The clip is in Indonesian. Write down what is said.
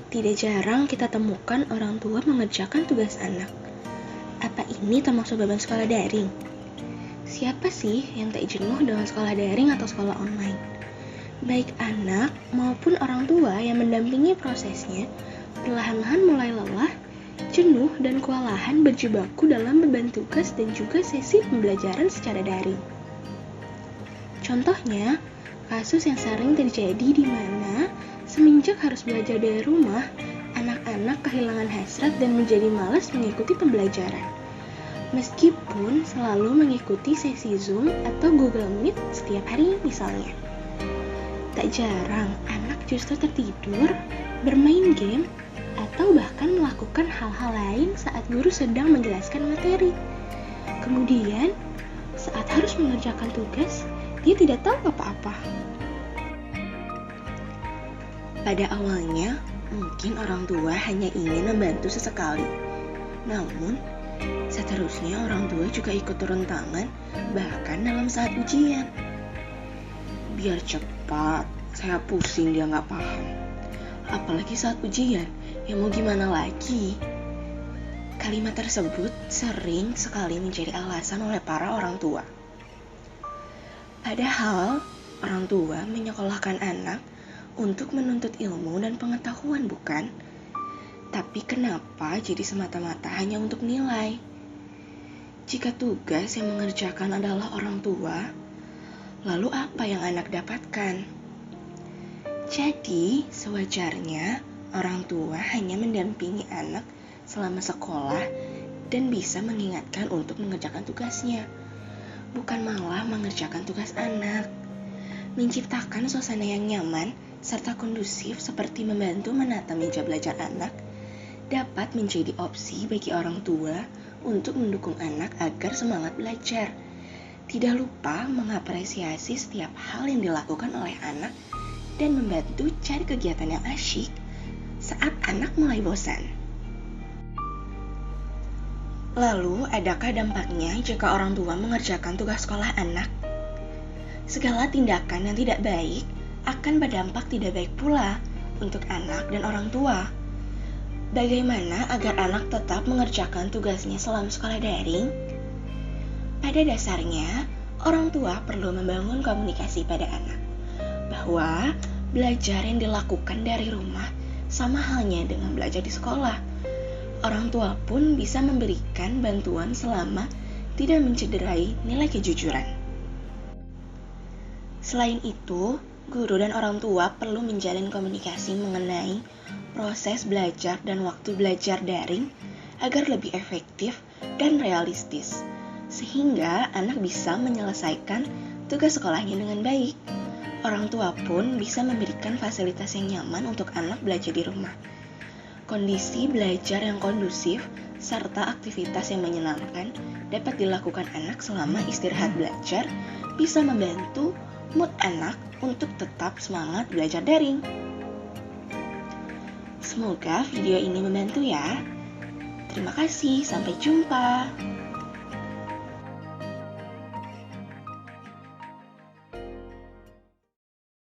Tidak jarang kita temukan orang tua mengerjakan tugas anak. Apa ini termasuk beban sekolah daring? Siapa sih yang tak jenuh dengan sekolah daring atau sekolah online? Baik anak maupun orang tua yang mendampingi prosesnya, perlahan-lahan mulai lelah, jenuh, dan kewalahan berjibaku dalam beban tugas dan juga sesi pembelajaran secara daring. Contohnya, kasus yang sering terjadi di mana semenjak harus belajar dari rumah, anak-anak kehilangan hasrat dan menjadi malas mengikuti pembelajaran. Meskipun selalu mengikuti sesi Zoom atau Google Meet setiap hari misalnya. Tak jarang anak justru tertidur, bermain game, atau bahkan melakukan hal-hal lain saat guru sedang menjelaskan materi. Kemudian, saat harus mengerjakan tugas, dia tidak tahu apa-apa. Pada awalnya, mungkin orang tua hanya ingin membantu sesekali. Namun, seterusnya orang tua juga ikut turun tangan, bahkan dalam saat ujian. Biar cepat, saya pusing dia nggak paham. Apalagi saat ujian, ya mau gimana lagi? Kalimat tersebut sering sekali menjadi alasan oleh para orang tua. Padahal, orang tua menyekolahkan anak untuk menuntut ilmu dan pengetahuan, bukan? Tapi kenapa jadi semata-mata hanya untuk nilai? Jika tugas yang mengerjakan adalah orang tua, lalu apa yang anak dapatkan? Jadi, sewajarnya orang tua hanya mendampingi anak selama sekolah dan bisa mengingatkan untuk mengerjakan tugasnya, bukan malah mengerjakan tugas anak. Menciptakan suasana yang nyaman serta kondusif seperti membantu menata meja belajar anak dapat menjadi opsi bagi orang tua untuk mendukung anak agar semangat belajar. Tidak lupa mengapresiasi setiap hal yang dilakukan oleh anak dan membantu cari kegiatan yang asyik saat anak mulai bosan. Lalu, adakah dampaknya jika orang tua mengerjakan tugas sekolah anak? Segala tindakan yang tidak baik akan berdampak tidak baik pula untuk anak dan orang tua. Bagaimana agar anak tetap mengerjakan tugasnya selama sekolah daring? Pada dasarnya, orang tua perlu membangun komunikasi pada anak, bahwa belajar yang dilakukan dari rumah sama halnya dengan belajar di sekolah. Orang tua pun bisa memberikan bantuan selama tidak mencederai nilai kejujuran. Selain itu, guru dan orang tua perlu menjalin komunikasi mengenai proses belajar dan waktu belajar daring agar lebih efektif dan realistis, sehingga anak bisa menyelesaikan tugas sekolahnya dengan baik. Orang tua pun bisa memberikan fasilitas yang nyaman untuk anak belajar di rumah. Kondisi belajar yang kondusif serta aktivitas yang menyenangkan dapat dilakukan anak selama istirahat belajar bisa membantu mood anak untuk tetap semangat belajar daring. Semoga video ini membantu ya. Terima kasih, sampai jumpa.